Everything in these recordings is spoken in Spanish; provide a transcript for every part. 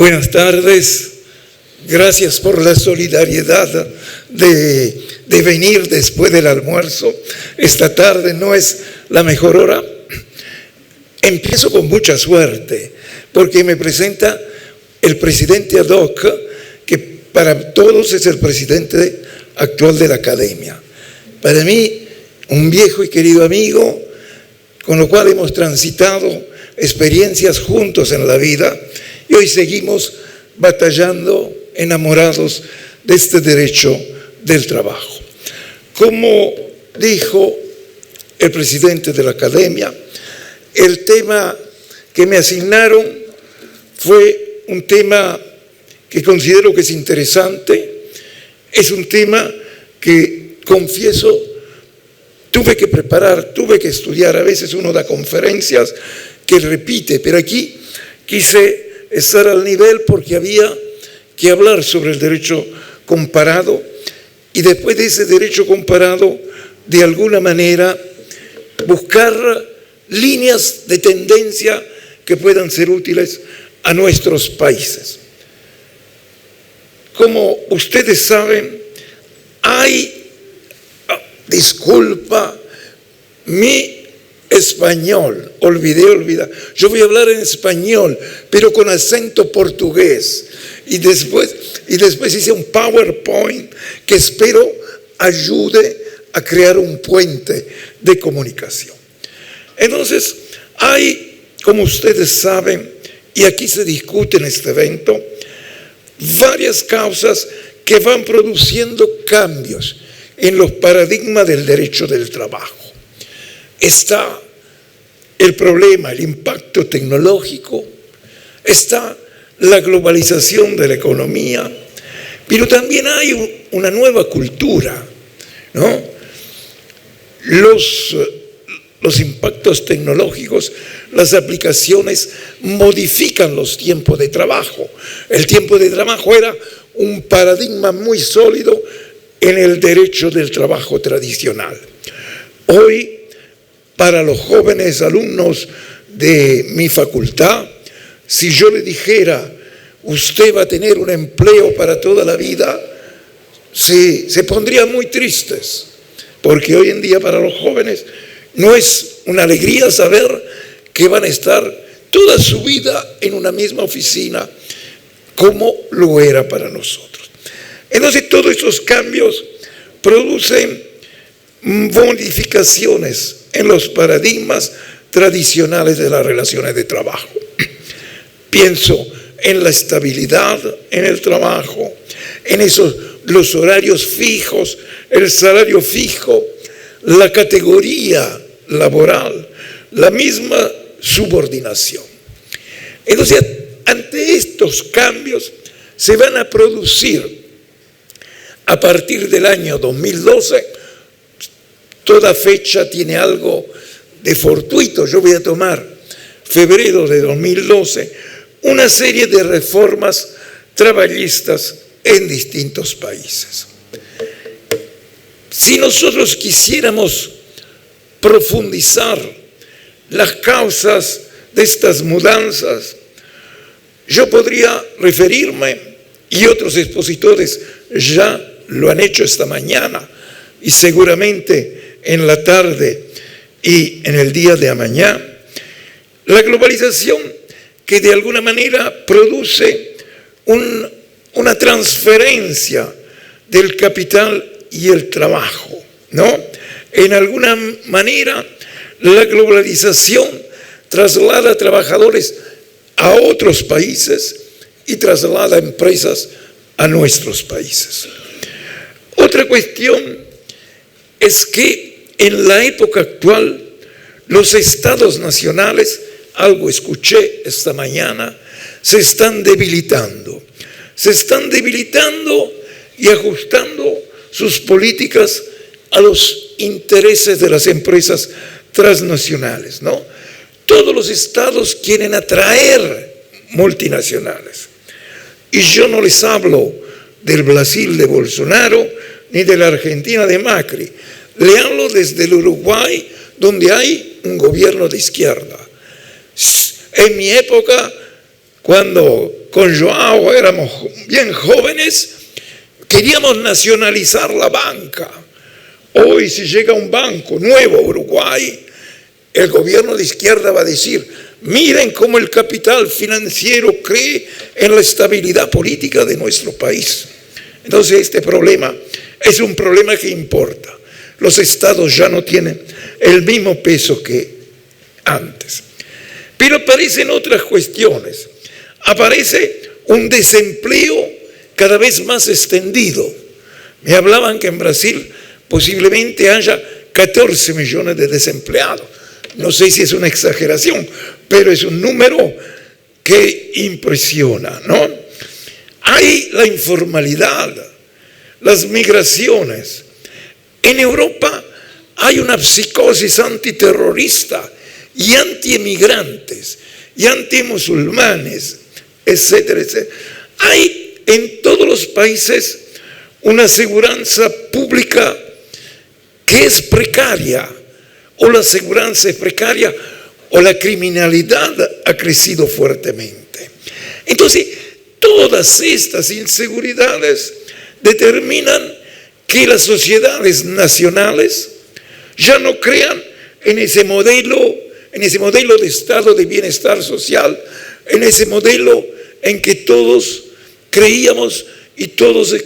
Buenas tardes. Gracias por la solidaridad de venir después del almuerzo. Esta tarde no es la mejor hora. Empiezo con mucha suerte porque me presenta el presidente ad hoc, que para todos es el presidente actual de la Academia. Para mí, un viejo y querido amigo, con lo cual hemos transitado experiencias juntos en la vida y hoy seguimos batallando, enamorados de este derecho del trabajo. Como dijo el presidente de la Academia, el tema que me asignaron fue un tema que considero que es interesante, es un tema que, confieso, tuve que preparar, tuve que estudiar. A veces uno da conferencias que repite, pero aquí quise estar al nivel porque había que hablar sobre el derecho comparado y después de ese derecho comparado, de alguna manera, buscar líneas de tendencia que puedan ser útiles a nuestros países. Como ustedes saben, disculpa, mi español, olvidé. Yo voy a hablar en español, pero con acento portugués. Y después hice un PowerPoint que espero ayude a crear un puente de comunicación. Entonces, hay, como ustedes saben, y aquí se discute en este evento, varias causas que van produciendo cambios en los paradigmas del derecho del trabajo. Está el problema, el impacto tecnológico, está la globalización de la economía, pero también hay una nueva cultura, ¿no? Los impactos tecnológicos, las aplicaciones modifican los tiempos de trabajo. El tiempo de trabajo era un paradigma muy sólido en el derecho del trabajo tradicional. Hoy, para los jóvenes alumnos de mi facultad, si yo le dijera, usted va a tener un empleo para toda la vida, se pondrían muy tristes, porque hoy en día para los jóvenes no es una alegría saber que van a estar toda su vida en una misma oficina, como lo era para nosotros. Entonces, todos estos cambios producen modificaciones en los paradigmas tradicionales de las relaciones de trabajo. Pienso en la estabilidad en el trabajo, en los horarios fijos, el salario fijo, la categoría laboral, la misma subordinación. Entonces, ante estos cambios se van a producir a partir del año 2012. Toda fecha tiene algo de fortuito. Yo voy a tomar febrero de 2012, una serie de reformas traballistas en distintos países. Si nosotros quisiéramos profundizar las causas de estas mudanzas, yo podría referirme, y otros expositores ya lo han hecho esta mañana, y seguramente en la tarde y en el día de mañana, la globalización que de alguna manera produce una transferencia del capital y el trabajo, ¿no? En alguna manera, la globalización traslada a trabajadores a otros países y traslada empresas a nuestros países. Otra cuestión es que en la época actual los estados nacionales, algo escuché esta mañana, se están debilitando y ajustando sus políticas a los intereses de las empresas transnacionales, ¿no? Todos los estados quieren atraer multinacionales. Y yo no les hablo del Brasil de Bolsonaro ni de la Argentina de Macri. Le hablo desde el Uruguay, donde hay un gobierno de izquierda. En mi época, cuando con Joao, éramos bien jóvenes, queríamos nacionalizar la banca. Hoy si llega un banco nuevo a Uruguay, el gobierno de izquierda va a decir: miren cómo el capital financiero cree en la estabilidad política de nuestro país. Entonces este problema es un problema que importa. Los estados ya no tienen el mismo peso que antes. Pero aparecen otras cuestiones. Aparece un desempleo cada vez más extendido. Me hablaban que en Brasil posiblemente haya 14 millones de desempleados. No sé si es una exageración, pero es un número que impresiona, ¿no? Hay la informalidad, las migraciones. En Europa hay una psicosis antiterrorista y antiemigrantes y antimusulmanes, etcétera, etcétera. Hay en todos los países una seguridad pública que es precaria, o la seguridad es precaria, o la criminalidad ha crecido fuertemente. Entonces, todas estas inseguridades determinan que las sociedades nacionales ya no crean en ese modelo de estado de bienestar social, en ese modelo en que todos creíamos y todos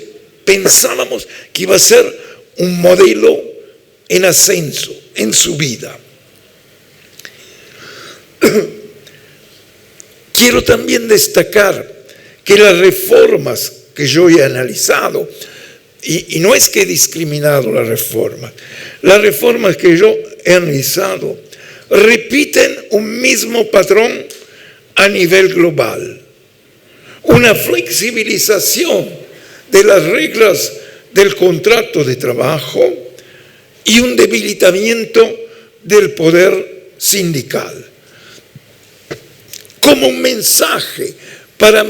pensábamos que iba a ser un modelo en ascenso, en subida. Quiero también destacar que las reformas que yo he analizado, y no es que he discriminado las reformas que yo he analizado repiten un mismo patrón a nivel global. Una flexibilización de las reglas del contrato de trabajo y un debilitamiento del poder sindical. Como un mensaje para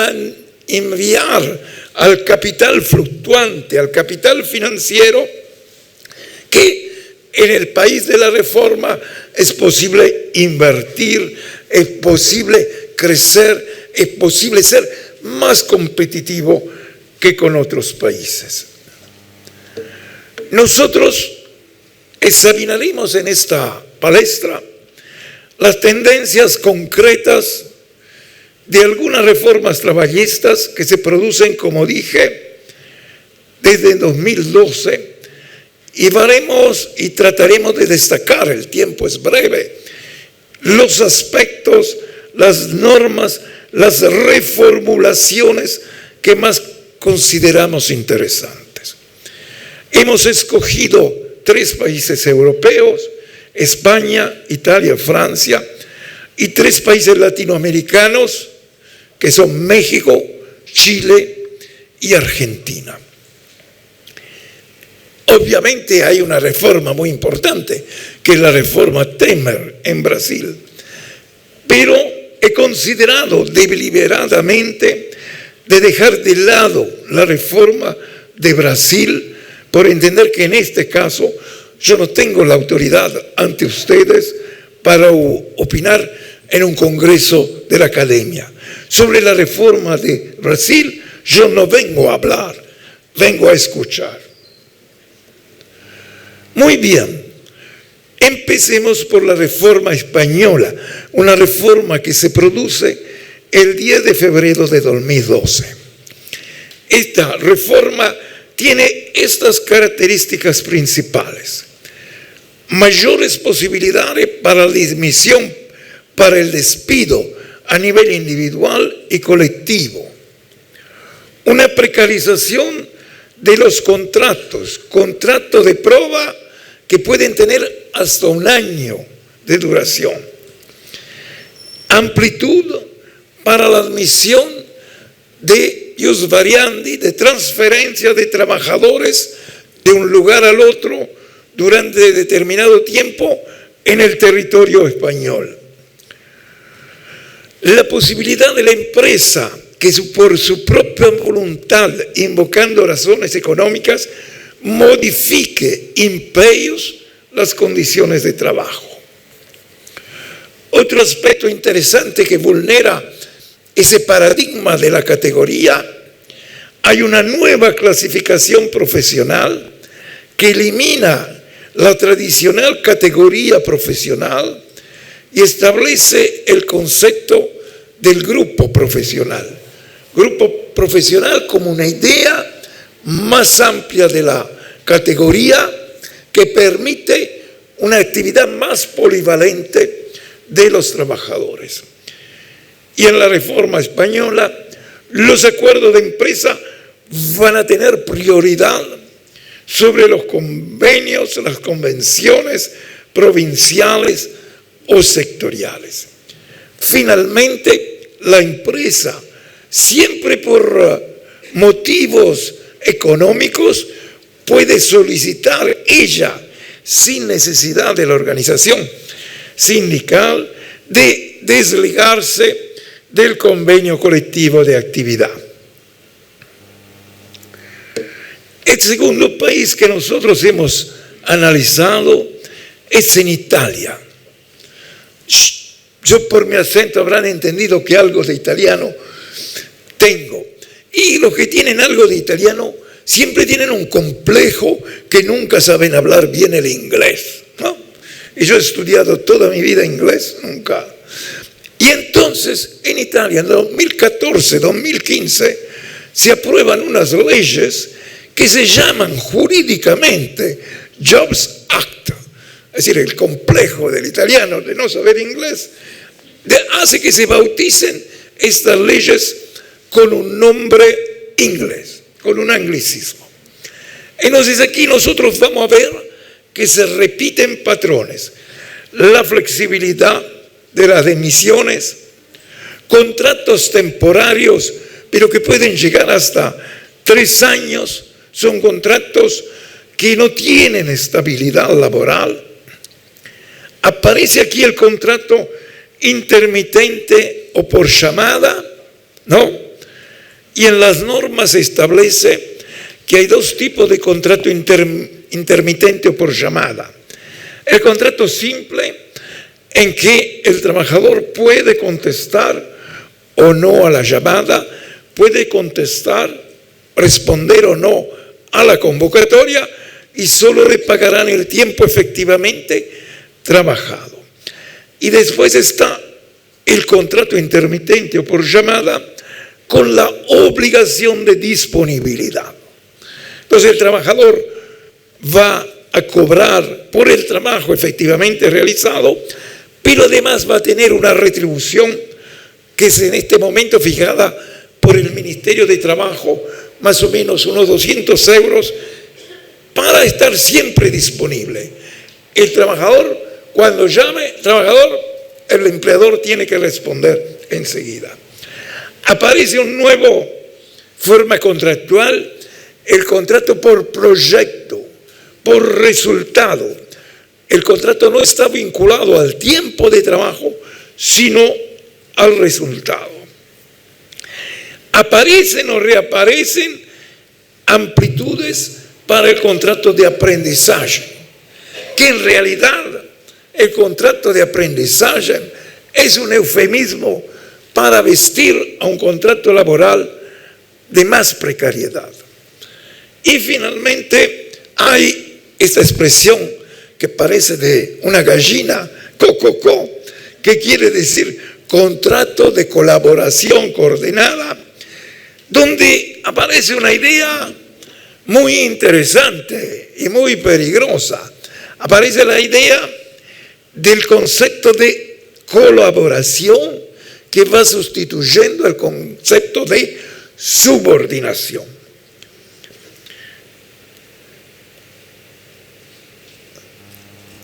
enviar al capital fluctuante, al capital financiero, que en el país de la reforma es posible invertir, es posible crecer, es posible ser más competitivo que con otros países. Nosotros examinaremos en esta palestra las tendencias concretas de algunas reformas traballistas que se producen, como dije, desde 2012, y veremos y trataremos de destacar, el tiempo es breve, los aspectos, las normas, las reformulaciones que más consideramos interesantes. Hemos escogido 3 países europeos: España, Italia, Francia, y 3 países latinoamericanos, que son México, Chile y Argentina. Obviamente hay una reforma muy importante, que es la reforma Temer en Brasil, pero he considerado deliberadamente de dejar de lado la reforma de Brasil, por entender que en este caso yo no tengo la autoridad ante ustedes para opinar en un congreso de la academia. Sobre la reforma de Brasil yo no vengo a hablar, vengo a escuchar. Muy bien, empecemos por la reforma española, una reforma que se produce el 10 de febrero de 2012. Esta reforma tiene estas características principales: mayores posibilidades para la dismisión, para el despido a nivel individual y colectivo, una precarización de los contratos de prueba que pueden tener hasta 1 año de duración, amplitud para la admisión de ius variandi, de transferencia de trabajadores de un lugar al otro durante determinado tiempo en el territorio español. La posibilidad de la empresa que por su propia voluntad, invocando razones económicas, modifique imperios las condiciones de trabajo. Otro aspecto interesante que vulnera ese paradigma de la categoría, hay una nueva clasificación profesional que elimina la tradicional categoría profesional y establece el concepto del grupo profesional. Grupo profesional como una idea más amplia de la categoría que permite una actividad más polivalente de los trabajadores. Y en la reforma española, los acuerdos de empresa van a tener prioridad sobre los convenios, las convenciones provinciales o sectoriales. Finalmente, la empresa, siempre por motivos económicos, puede solicitar ella, sin necesidad de la organización sindical, de desligarse del convenio colectivo de actividad. El segundo país que nosotros hemos analizado es en Italia. Yo por mi acento habrán entendido que algo de italiano tengo. Y los que tienen algo de italiano siempre tienen un complejo que nunca saben hablar bien el inglés, ¿no? Y yo he estudiado toda mi vida inglés, nunca. Y entonces en Italia en 2014, 2015 se aprueban unas leyes que se llaman jurídicamente Jobs Act. Es decir, el complejo del italiano de no saber inglés hace que se bauticen estas leyes con un nombre inglés, con un anglicismo. Entonces aquí nosotros vamos a ver que se repiten patrones. La flexibilidad de las emisiones, contratos temporarios, pero que pueden llegar hasta 3 años, son contratos que no tienen estabilidad laboral. Aparece aquí el contrato intermitente o por llamada, ¿no? Y en las normas se establece que hay 2 tipos de contrato intermitente o por llamada. El contrato simple, en que el trabajador puede contestar o no a la llamada, puede contestar, responder o no a la convocatoria y solo le pagarán el tiempo efectivamente trabajado. Y después está el contrato intermitente o por llamada con la obligación de disponibilidad. Entonces el trabajador va a cobrar por el trabajo efectivamente realizado, pero además va a tener una retribución que es en este momento fijada por el Ministerio de Trabajo, más o menos unos 200 euros, para estar siempre disponible. El trabajador, cuando llame, el empleador tiene que responder enseguida. Aparece una nueva forma contractual, el contrato por proyecto, por resultado. El contrato no está vinculado al tiempo de trabajo, sino al resultado. Aparecen o reaparecen amplitudes para el contrato de aprendizaje, que en realidad el contrato de aprendizaje es un eufemismo para vestir a un contrato laboral de más precariedad. Y finalmente hay esta expresión que parece de una gallina, co, que quiere decir contrato de colaboración coordinada, donde aparece una idea muy interesante y muy peligrosa. Aparece la idea del concepto de colaboración que va sustituyendo el concepto de subordinación.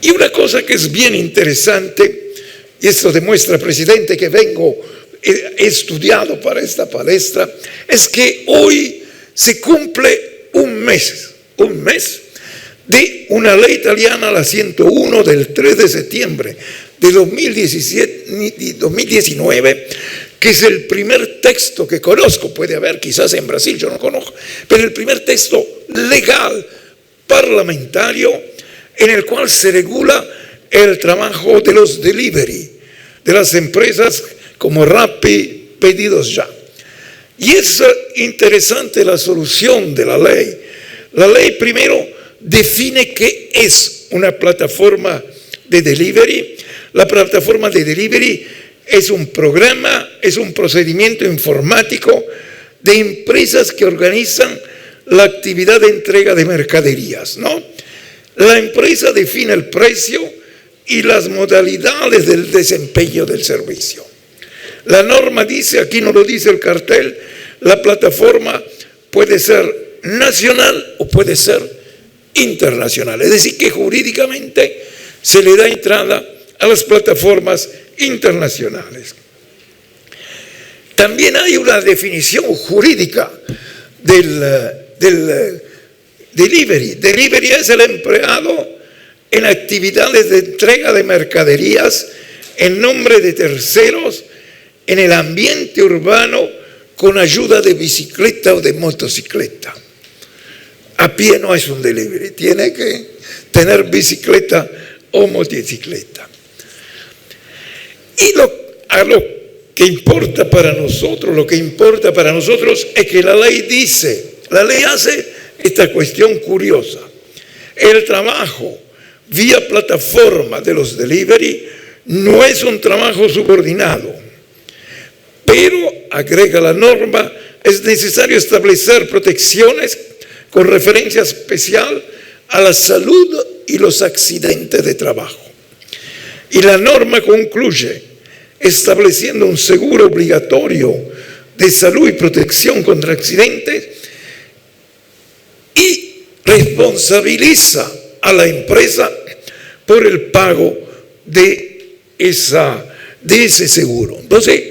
Y una cosa que es bien interesante, y esto demuestra, presidente, que he estudiado para esta palestra, es que hoy se cumple un mes de una ley italiana, la 101 del 3 de septiembre de 2019, que es el primer texto que conozco, puede haber quizás en Brasil, yo no conozco, pero el primer texto legal parlamentario en el cual se regula el trabajo de los delivery, de las empresas como Rappi, pedidos ya. Y es interesante la solución de la ley. La ley primero define qué es una plataforma de delivery. La plataforma de delivery es un programa, es un procedimiento informático de empresas que organizan la actividad de entrega de mercaderías, ¿no? La empresa define el precio y las modalidades del desempeño del servicio. La norma dice, aquí no lo dice el cartel, la plataforma puede ser nacional o puede ser internacional. Es decir, que jurídicamente se le da entrada a las plataformas internacionales. También hay una definición jurídica del delivery. Delivery es el empleado en actividades de entrega de mercaderías en nombre de terceros en el ambiente urbano con ayuda de bicicleta o de motocicleta. A pie no es un delivery, tiene que tener bicicleta o motocicleta. Y lo que importa para nosotros es que la ley dice, la ley hace esta cuestión curiosa. El trabajo vía plataforma de los delivery no es un trabajo subordinado, pero, agrega la norma, es necesario establecer protecciones con referencia especial a la salud y los accidentes de trabajo. Y la norma concluye estableciendo un seguro obligatorio de salud y protección contra accidentes y responsabiliza a la empresa por el pago de ese seguro. Entonces,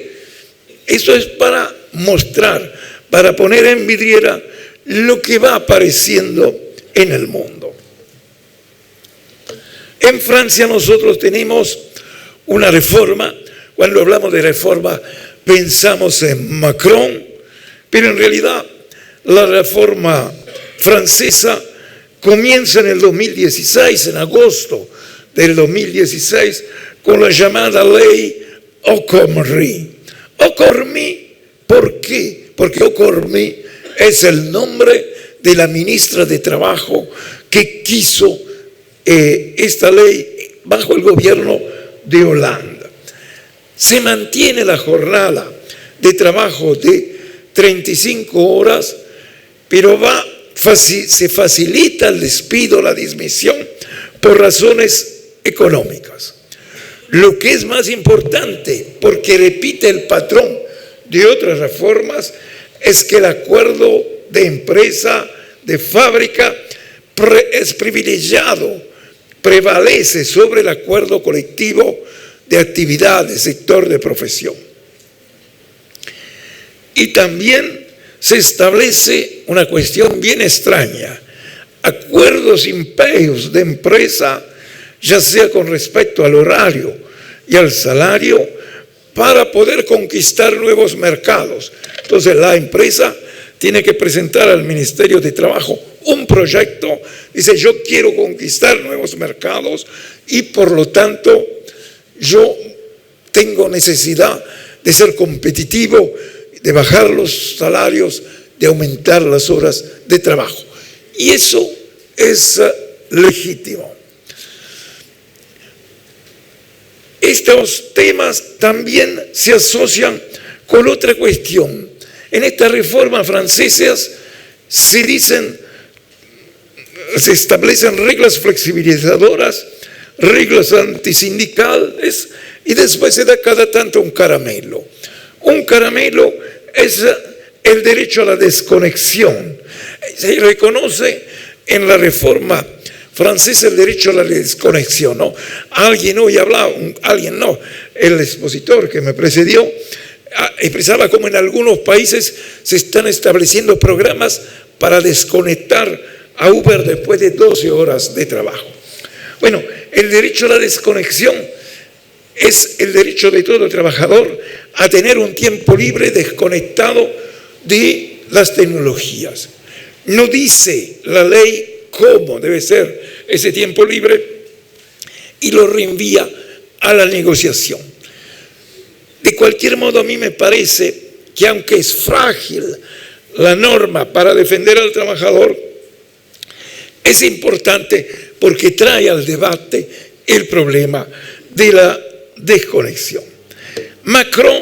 eso es para mostrar, para poner en vidriera lo que va apareciendo en el mundo. En Francia nosotros tenemos una reforma. Cuando hablamos de reforma pensamos en Macron, pero en realidad la reforma francesa comienza en el 2016, en agosto del 2016, con la llamada ley El Khomri. El Khomri, ¿por qué? Porque El Khomri es el nombre de la ministra de Trabajo que quiso esta ley bajo el gobierno de Holanda. Se mantiene la jornada de trabajo de 35 horas, pero se facilita el despido, la dismisión por razones económicas. Lo que es más importante, porque repite el patrón de otras reformas, es que el acuerdo de empresa, de fábrica, es privilegiado, prevalece sobre el acuerdo colectivo de actividad, de sector de profesión. Y también se establece una cuestión bien extraña, acuerdos imperios de empresa, ya sea con respecto al horario y al salario, para poder conquistar nuevos mercados. Entonces la empresa tiene que presentar al Ministerio de Trabajo un proyecto, dice yo quiero conquistar nuevos mercados y por lo tanto yo tengo necesidad de ser competitivo, de bajar los salarios, de aumentar las horas de trabajo. Y eso es legítimo. Estos temas también se asocian con otra cuestión. En estas reformas francesas se establecen reglas flexibilizadoras, reglas antisindicales y después se da cada tanto un caramelo. Un caramelo es el derecho a la desconexión. Se reconoce en la reforma francesa el derecho a la desconexión, ¿no? Alguien hoy hablaba, el expositor que me precedió, expresaba cómo en algunos países se están estableciendo programas para desconectar a Uber después de 12 horas de trabajo. Bueno, el derecho a la desconexión es el derecho de todo trabajador a tener un tiempo libre desconectado de las tecnologías. No dice la ley cómo debe ser ese tiempo libre y lo reenvía a la negociación. De cualquier modo, a mí me parece que aunque es frágil la norma para defender al trabajador, es importante porque trae al debate el problema de la desconexión. Macron,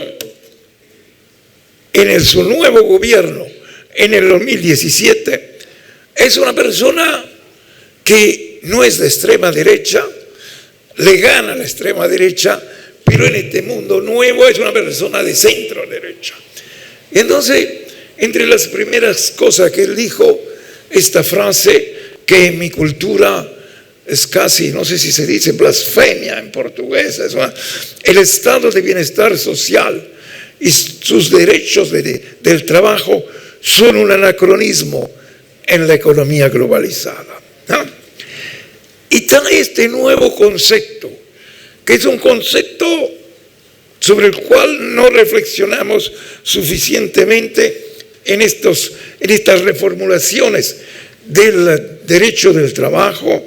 en su nuevo gobierno, en el 2017, es una persona que no es de extrema derecha, le gana a la extrema derecha, pero en este mundo nuevo es una persona de centro derecha. Y entonces, entre las primeras cosas que él dijo, esta frase que en mi cultura es casi, no sé si se dice blasfemia en portugués, el estado de bienestar social y sus derechos del trabajo son un anacronismo en la economía globalizada, ¿no? Y trae este nuevo concepto, que es un concepto sobre el cual no reflexionamos suficientemente en estas reformulaciones del derecho del trabajo.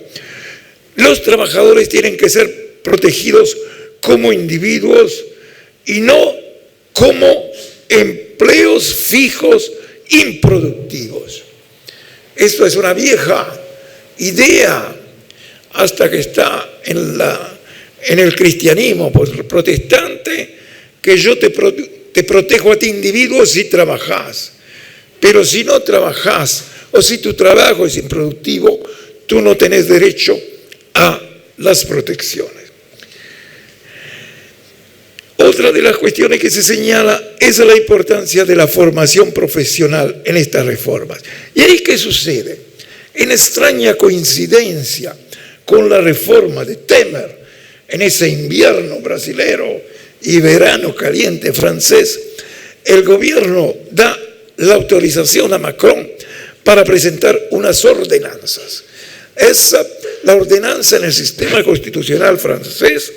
Los trabajadores tienen que ser protegidos como individuos y no como empleos fijos improductivos. Esto es una vieja idea hasta que está en el cristianismo protestante, que yo te protejo a ti individuo si trabajas, pero si no trabajas o si tu trabajo es improductivo, tú no tenés derecho a las protecciones. Otra de las cuestiones que se señala es la importancia de la formación profesional en estas reformas. ¿Y ahí qué sucede? En extraña coincidencia con la reforma de Temer, en ese invierno brasilero y verano caliente francés, el gobierno da la autorización a Macron para presentar unas ordenanzas. La ordenanza en el sistema constitucional francés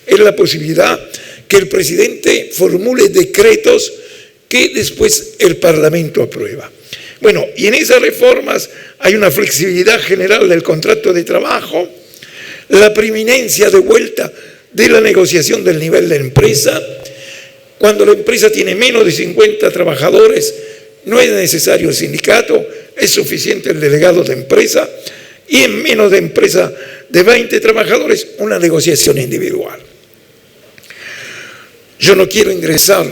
es la posibilidad que el presidente formule decretos que después el Parlamento aprueba. Bueno, y en esas reformas hay una flexibilidad general del contrato de trabajo, la preeminencia de vuelta de la negociación del nivel de empresa. Cuando la empresa tiene menos de 50 trabajadores, no es necesario el sindicato, es suficiente el delegado de empresa, y en menos de empresa de 20 trabajadores, una negociación individual. Yo no quiero ingresar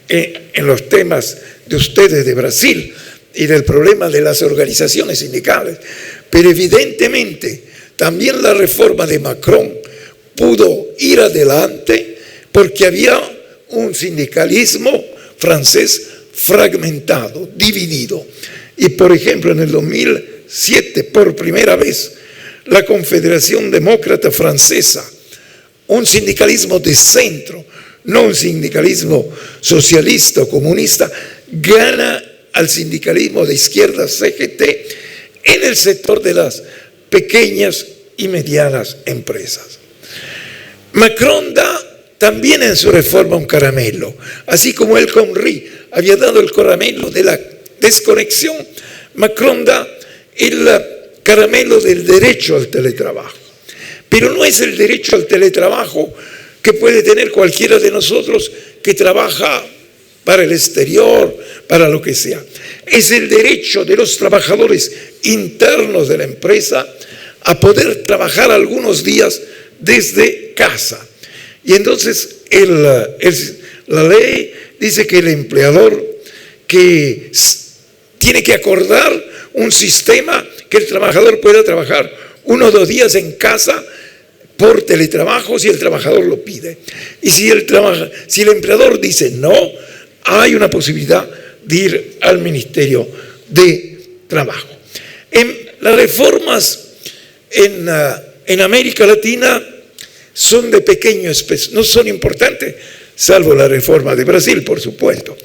en los temas de ustedes de Brasil y del problema de las organizaciones sindicales, pero evidentemente también la reforma de Macron pudo ir adelante porque había un sindicalismo francés fragmentado, dividido. Y por ejemplo, en el 2007, por primera vez, la Confederación Demócrata Francesa, un sindicalismo de centro, no un sindicalismo socialista o comunista, gana al sindicalismo de izquierda CGT en el sector de las pequeñas y medianas empresas. Macron da también en su reforma un caramelo, así como el Khomri había dado el caramelo de la desconexión, Macron da el caramelo del derecho al teletrabajo. Pero no es el derecho al teletrabajo que puede tener cualquiera de nosotros que trabaja para el exterior, para lo que sea. Es el derecho de los trabajadores internos de la empresa a poder trabajar algunos días desde casa. Y entonces la ley dice que el empleador que tiene que acordar un sistema que el trabajador pueda trabajar 1 o 2 días en casa por teletrabajo si el trabajador lo pide. Y si el empleador dice no, hay una posibilidad de ir al Ministerio de Trabajo. Las reformas en América Latina son de pequeño espesor, no son importantes, salvo la reforma de Brasil, por supuesto.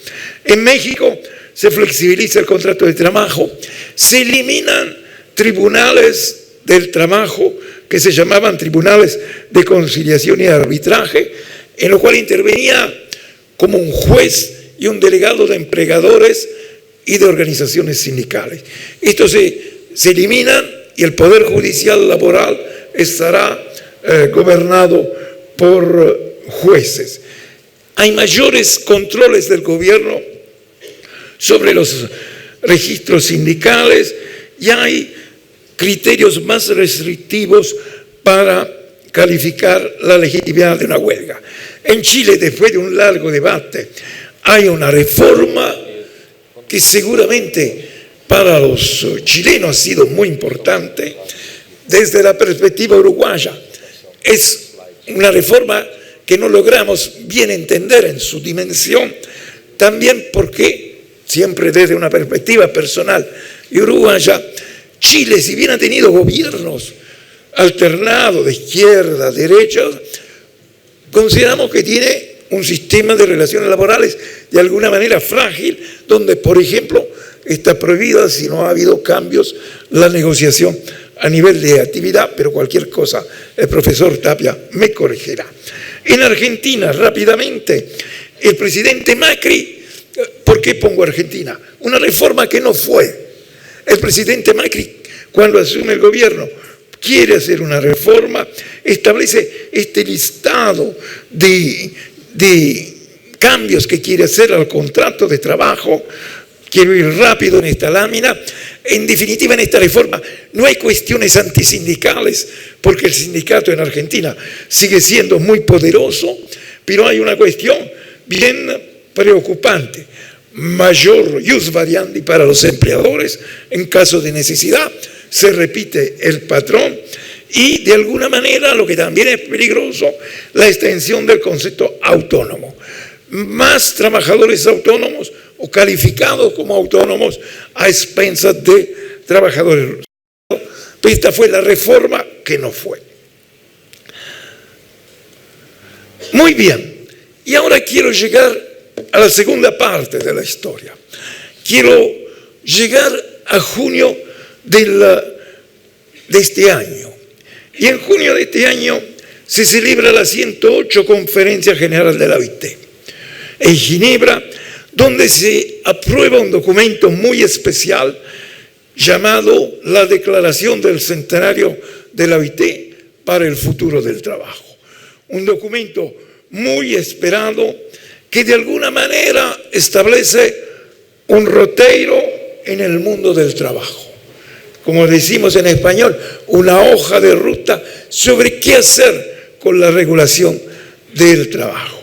En México se flexibiliza el contrato de trabajo, se eliminan tribunales del trabajo que se llamaban tribunales de conciliación y arbitraje, en lo cual intervenía como un juez y un delegado de empleadores y de organizaciones sindicales. Estos se eliminan y el Poder Judicial Laboral estará gobernado por jueces. Hay mayores controles del gobierno sobre los registros sindicales y hay criterios más restrictivos para calificar la legitimidad de una huelga. En Chile, después de un largo debate, hay una reforma que seguramente para los chilenos ha sido muy importante desde la perspectiva uruguaya. Es una reforma que no logramos bien entender en su dimensión, también porque, siempre desde una perspectiva personal y uruguaya, Chile, si bien ha tenido gobiernos alternados de izquierda, derecha, consideramos que tiene un sistema de relaciones laborales de alguna manera frágil, donde, por ejemplo, está prohibida, si no ha habido cambios, la negociación a nivel de actividad, pero cualquier cosa, el profesor Tapia me corregirá. En Argentina, rápidamente, el presidente Macri, ¿por qué pongo Argentina? Una reforma que no fue. El presidente Macri, cuando asume el gobierno, quiere hacer una reforma, establece este listado de cambios que quiere hacer al contrato de trabajo. Quiero ir rápido en esta lámina. En definitiva, en esta reforma no hay cuestiones antisindicales, porque el sindicato en Argentina sigue siendo muy poderoso, pero hay una cuestión bien preocupante: mayor ius variandi para los empleadores en caso de necesidad, se repite el patrón y de alguna manera, lo que también es peligroso, la extensión del concepto autónomo. Más trabajadores autónomos o calificados como autónomos a expensas de trabajadores. Esta fue la reforma que no fue. Muy bien, y ahora quiero llegar a la segunda parte de la historia. Quiero llegar a junio de este año. Y en junio de este año se celebra la 108 Conferencia General de la OIT en Ginebra, donde se aprueba un documento muy especial llamado la Declaración del Centenario de la OIT para el futuro del trabajo. Un documento muy esperado que de alguna manera establece un roteiro en el mundo del trabajo. Como decimos en español, una hoja de ruta sobre qué hacer con la regulación del trabajo.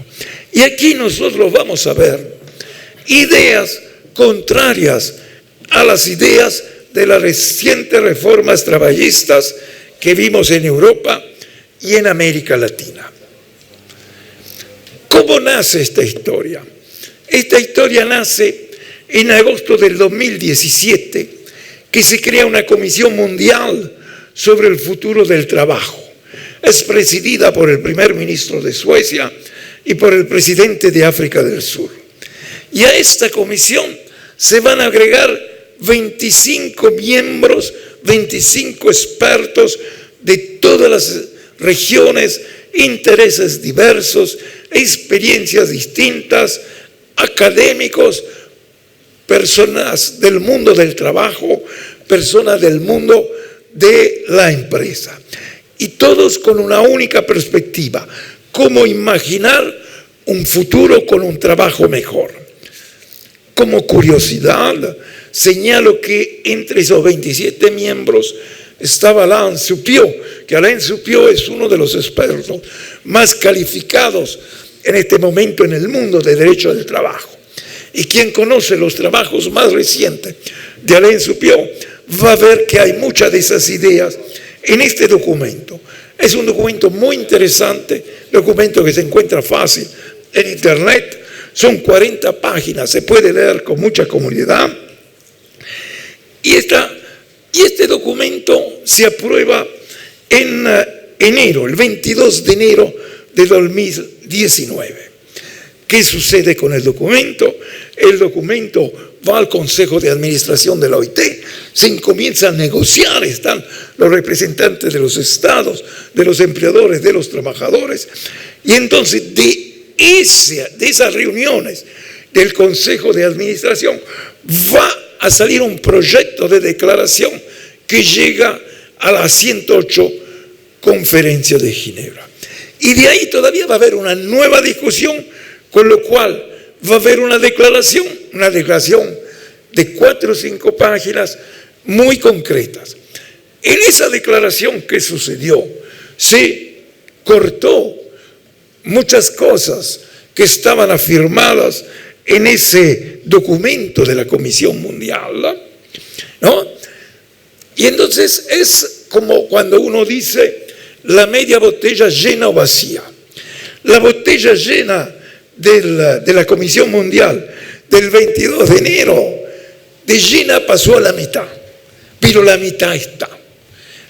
Y aquí nosotros vamos a ver ideas contrarias a las ideas de las recientes reformas traballistas que vimos en Europa y en América Latina. ¿Cómo nace esta historia? Esta historia nace en agosto del 2017, que se crea una Comisión Mundial sobre el futuro del trabajo. Es presidida por el primer ministro de Suecia y por el presidente de África del Sur. Y a esta comisión se van a agregar 25 miembros, 25 expertos de todas las regiones, intereses diversos, experiencias distintas, académicos, personas del mundo del trabajo, personas del mundo de la empresa. Y todos con una única perspectiva: cómo imaginar un futuro con un trabajo mejor. Como curiosidad, señalo que entre esos 27 miembros estaba Alain Supiot, que Alain Supiot es uno de los expertos más calificados en este momento en el mundo de derecho del trabajo. Y quien conoce los trabajos más recientes de Alain Supiot va a ver que hay muchas de esas ideas en este documento. Es un documento muy interesante, documento que se encuentra fácil en internet, son 40 páginas, se puede leer con mucha comodidad. Y este documento se aprueba en enero, el 22 de enero de 2019. ¿Qué sucede con el documento? El documento va al Consejo de Administración de la OIT, se comienza a negociar, están los representantes de los estados, de los empleadores, de los trabajadores, y entonces de esas reuniones del Consejo de Administración va a salir un proyecto de declaración que llega a la 108 Conferencia de Ginebra. Y de ahí todavía va a haber una nueva discusión, con lo cual va a haber una declaración de 4 o 5 páginas muy concretas. En esa declaración, ¿qué sucedió? Se cortó muchas cosas que estaban afirmadas en ese documento de la Comisión Mundial, ¿no? Y entonces es como cuando uno dice la media botella llena o vacía. La botella llena de la Comisión Mundial del 22 de enero, de llena pasó a la mitad, pero la mitad está.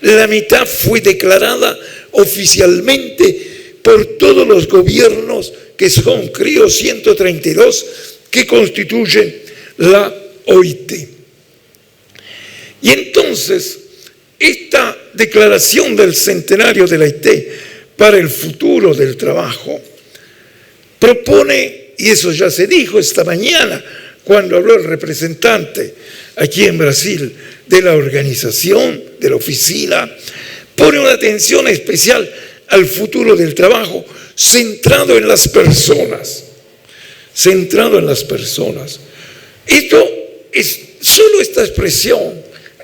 La mitad fue declarada oficialmente por todos los gobiernos, que son, creo, 132, que constituyen la OIT. Y entonces, esta declaración del centenario de la OIT para el futuro del trabajo propone, y eso ya se dijo esta mañana cuando habló el representante aquí en Brasil de la organización, de la oficina, pone una atención especial al futuro del trabajo centrado en las personas. Centrado en las personas. Solo esta expresión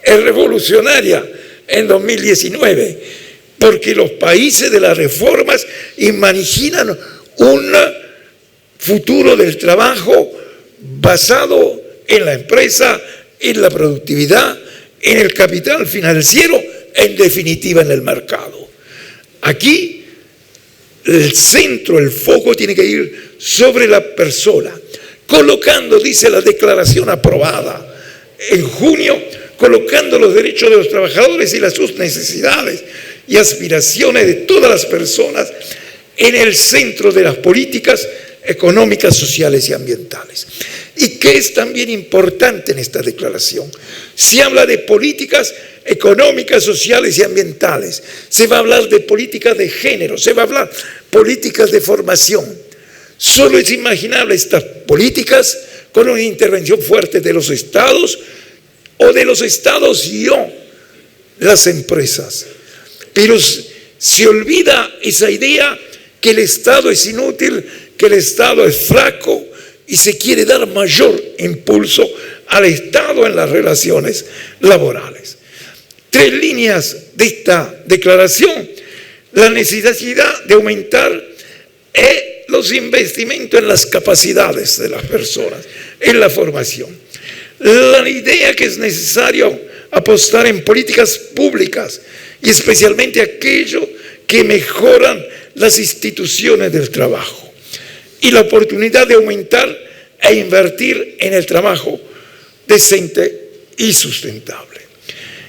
es revolucionaria en 2019, porque los países de las reformas imaginan un futuro del trabajo basado en la empresa, en la productividad, en el capital financiero, en definitiva en el mercado. Aquí el centro, el foco tiene que ir sobre la persona, colocando, dice la declaración aprobada en junio, colocando los derechos de los trabajadores y sus necesidades y aspiraciones de todas las personas en el centro de las políticas económicas, sociales y ambientales. ¿Y qué es también importante en esta declaración? Se habla de políticas económicas, sociales y ambientales. Se va a hablar de políticas de género, se va a hablar de políticas de formación. Solo es imaginable estas políticas con una intervención fuerte de los estados o de los estados y las empresas. Pero se olvida esa idea que el Estado es inútil, que el Estado es flaco, y se quiere dar mayor impulso al Estado en las relaciones laborales. 3 líneas de esta declaración: la necesidad de aumentar los investimentos en las capacidades de las personas, en la formación. La idea que es necesario apostar en políticas públicas y especialmente aquello que mejoran las instituciones del trabajo. Y la oportunidad de aumentar e invertir en el trabajo decente y sustentable.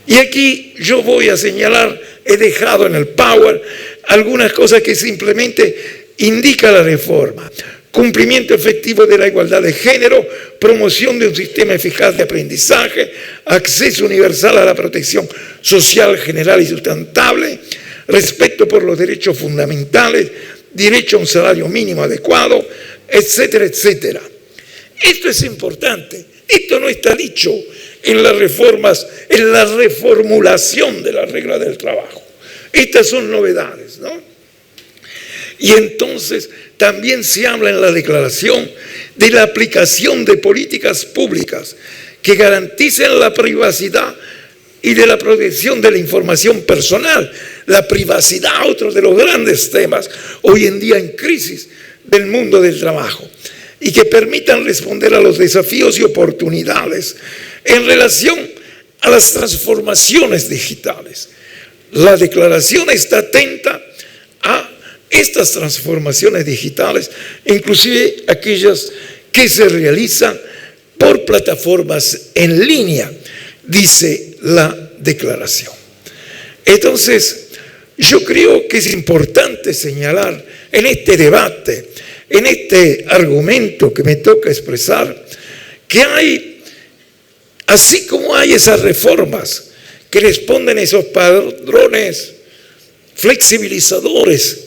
Y aquí yo voy a señalar, he dejado en el Power algunas cosas que simplemente indica la reforma: cumplimiento efectivo de la igualdad de género, promoción de un sistema eficaz de aprendizaje, acceso universal a la protección social general y sustentable, respeto por los derechos fundamentales, derecho a un salario mínimo adecuado, etcétera, etcétera. Esto es importante. Esto no está dicho en las reformas, en la reformulación de la regla del trabajo. Estas son novedades, ¿no? Y entonces también se habla en la declaración de la aplicación de políticas públicas que garanticen la privacidad y de la protección de la información personal. La privacidad, otro de los grandes temas hoy en día en crisis del mundo del trabajo, y que permitan responder a los desafíos y oportunidades en relación a las transformaciones digitales. La declaración está atenta a estas transformaciones digitales, inclusive aquellas que se realizan por plataformas en línea, dice la declaración. Entonces, yo creo que es importante señalar en este debate, en este argumento que me toca expresar, que hay, así como hay esas reformas que responden a esos padrones flexibilizadores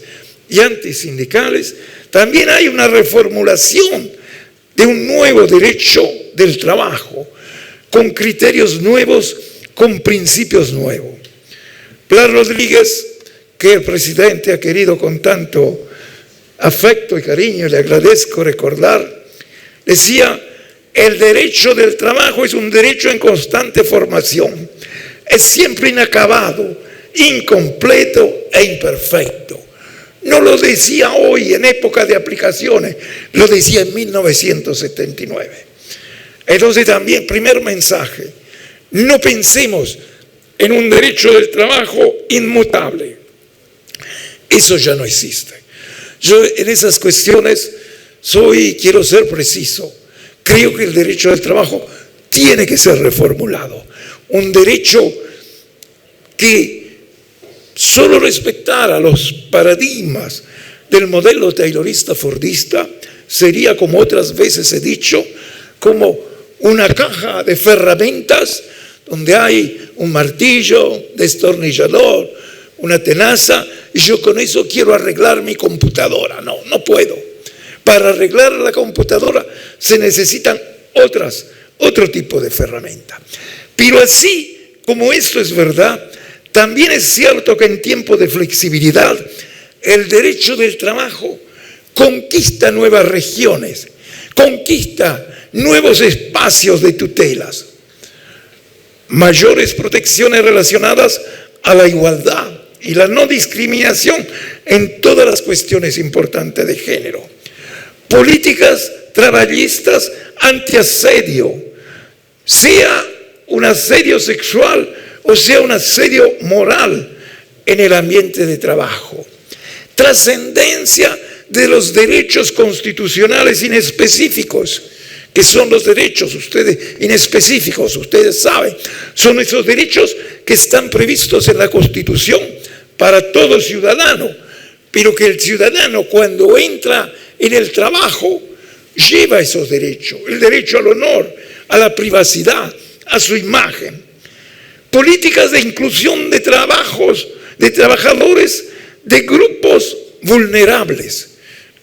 y antisindicales, también hay una reformulación de un nuevo derecho del trabajo, con criterios nuevos, con principios nuevos. Pilar Rodríguez, que el presidente ha querido con tanto afecto y cariño, le agradezco recordar, decía: el derecho del trabajo es un derecho en constante formación. Es siempre inacabado, incompleto e imperfecto. No lo decía hoy en época de aplicaciones, lo decía en 1979. Entonces también, primer mensaje, no pensemos en un derecho del trabajo inmutable. Eso ya no existe. Yo en esas cuestiones quiero ser preciso. Creo que el derecho del trabajo tiene que ser reformulado. Un derecho que solo respetara los paradigmas del modelo taylorista-fordista sería, como otras veces he dicho, como una caja de herramientas donde hay un martillo, destornillador, una tenaza, y yo con eso quiero arreglar mi computadora. No, no puedo. Para arreglar la computadora se necesitan otro tipo de herramienta. Pero así como esto es verdad, también es cierto que en tiempos de flexibilidad el derecho del trabajo conquista nuevas regiones, conquista nuevos espacios de tutelas, mayores protecciones relacionadas a la igualdad y la no discriminación en todas las cuestiones importantes de género, políticas traballistas antiasedio, sea un asedio sexual o sea un asedio moral en el ambiente de trabajo, trascendencia de los derechos constitucionales inespecíficos, que son los derechos inespecíficos, ustedes saben, son esos derechos que están previstos en la Constitución para todo ciudadano, pero que el ciudadano cuando entra en el trabajo lleva esos derechos, el derecho al honor, a la privacidad, a su imagen. Políticas de inclusión de trabajadores de grupos vulnerables,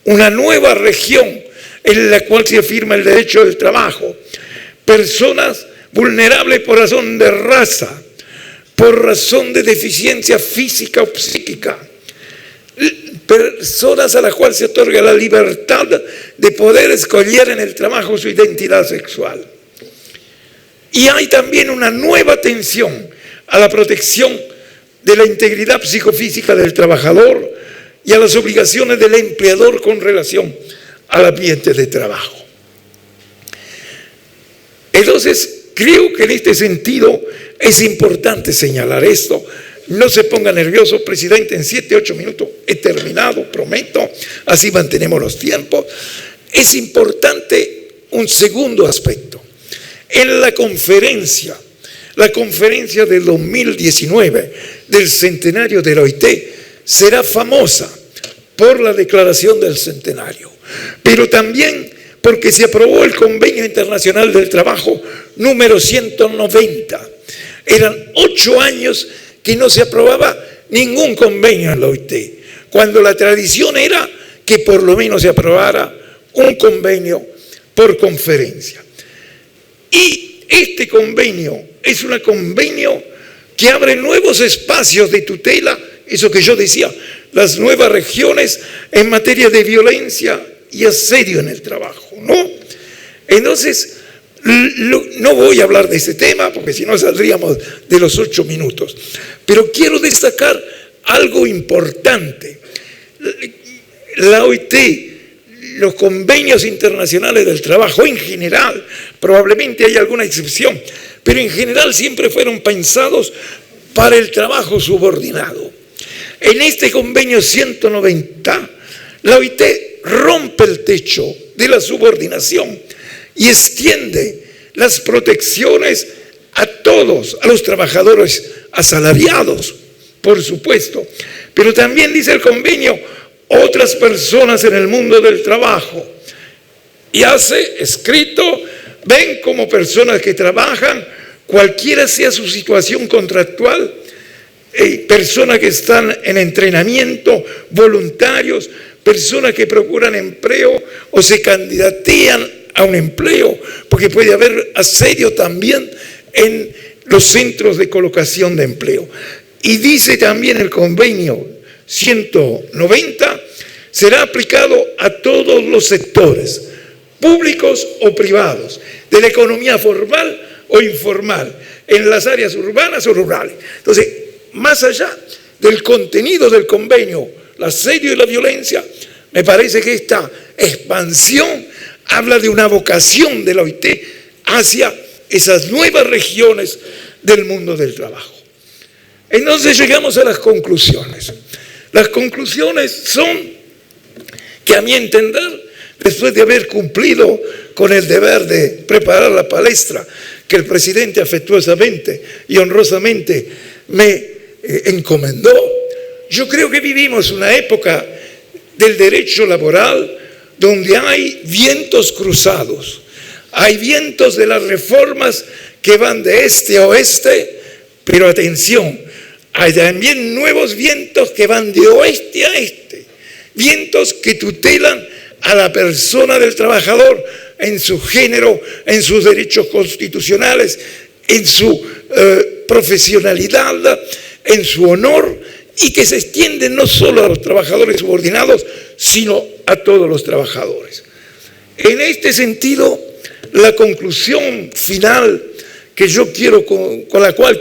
una nueva región en la cual se afirma el derecho del trabajo, personas vulnerables por razón de raza, por razón de deficiencia física o psíquica, personas a las cuales se otorga la libertad de poder escoger en el trabajo su identidad sexual. Y hay también una nueva atención a la protección de la integridad psicofísica del trabajador y a las obligaciones del empleador con relación al ambiente de trabajo. Entonces, creo que en este sentido es importante señalar esto. No se ponga nervioso, presidente, en 7, 8 minutos he terminado, prometo, así mantenemos los tiempos. Es importante un segundo aspecto. En la conferencia del 2019 del centenario de la OIT será famosa por la declaración del centenario, pero también porque se aprobó el Convenio Internacional del Trabajo número 190. Eran 8 años que no se aprobaba ningún convenio en la OIT, cuando la tradición era que por lo menos se aprobara un convenio por conferencia. Y este convenio es un convenio que abre nuevos espacios de tutela, eso que yo decía, las nuevas regiones en materia de violencia y asedio en el trabajo, ¿no? Entonces, no voy a hablar de ese tema porque si no saldríamos de los 8 minutos, pero quiero destacar algo importante. La OIT, los convenios internacionales del trabajo en general, probablemente hay alguna excepción, pero en general siempre fueron pensados para el trabajo subordinado. En este convenio 190, la OIT rompe el techo de la subordinación y extiende las protecciones a todos, a los trabajadores asalariados, por supuesto, pero también dice el convenio otras personas en el mundo del trabajo, y hace escrito, ven como personas que trabajan, cualquiera sea su situación contractual, personas que están en entrenamiento, voluntarios, personas que procuran empleo o se candidatean a un empleo, porque puede haber asedio también en los centros de colocación de empleo. Y dice también el convenio 190, será aplicado a todos los sectores, públicos o privados, de la economía formal o informal, en las áreas urbanas o rurales. Entonces, más allá del contenido del convenio, el asedio y la violencia, me parece que esta expansión habla de una vocación de la OIT hacia esas nuevas regiones del mundo del trabajo. Entonces llegamos a las conclusiones. Las conclusiones son que, a mi entender, después de haber cumplido con el deber de preparar la palestra que el presidente afectuosamente y honrosamente me encomendó, yo creo que vivimos una época del derecho laboral donde hay vientos cruzados, hay vientos de las reformas que van de este a oeste, pero atención, hay también nuevos vientos que van de oeste a este, vientos que tutelan a la persona del trabajador en su género, en sus derechos constitucionales, en su profesionalidad, en su honor, y que se extienden no solo a los trabajadores subordinados, sino a todos los trabajadores. En este sentido, la conclusión final que yo quiero, con la cual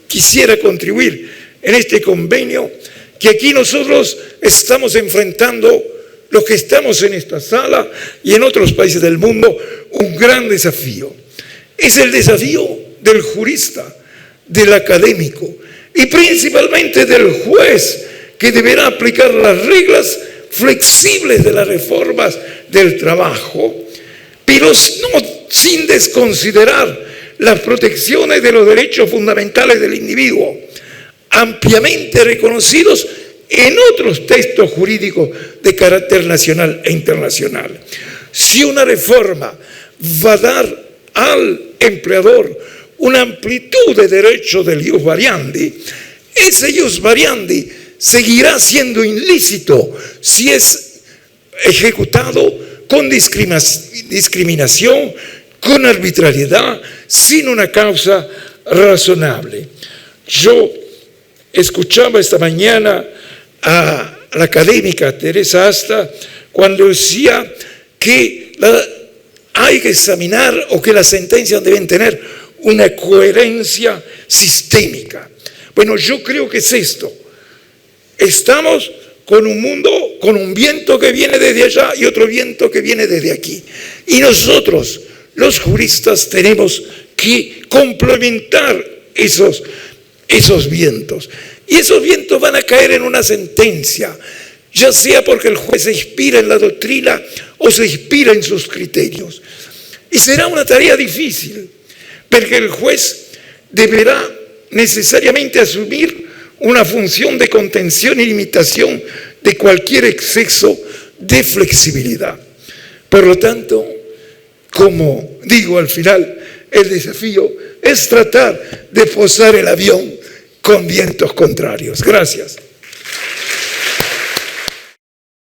quisiera contribuir en este convenio, que aquí nosotros estamos enfrentando, los que estamos en esta sala y en otros países del mundo, un gran desafío. Es el desafío del jurista, del académico y principalmente del juez, que deberá aplicar las reglas flexibles de las reformas del trabajo, pero no sin desconsiderar las protecciones de los derechos fundamentales del individuo, ampliamente reconocidos en otros textos jurídicos de carácter nacional e internacional. Si una reforma va a dar al empleador una amplitud de derechos del ius variandi, ese ius variandi seguirá siendo ilícito si es ejecutado con discriminación, con arbitrariedad, sin una causa razonable. Yo escuchaba esta mañana a la académica Teresa Asta cuando decía que hay que examinar, o que las sentencias deben tener una coherencia sistémica. Bueno, yo creo que es esto. Estamos con un mundo, con un viento que viene desde allá y otro viento que viene desde aquí. Y nosotros, los juristas, tenemos que complementar esos vientos. Y esos vientos van a caer en una sentencia, ya sea porque el juez se inspira en la doctrina o se inspira en sus criterios. Y será una tarea difícil, porque el juez deberá necesariamente asumir una función de contención y limitación de cualquier exceso de flexibilidad. Por lo tanto, como digo al final, el desafío es tratar de posar el avión con vientos contrarios. Gracias.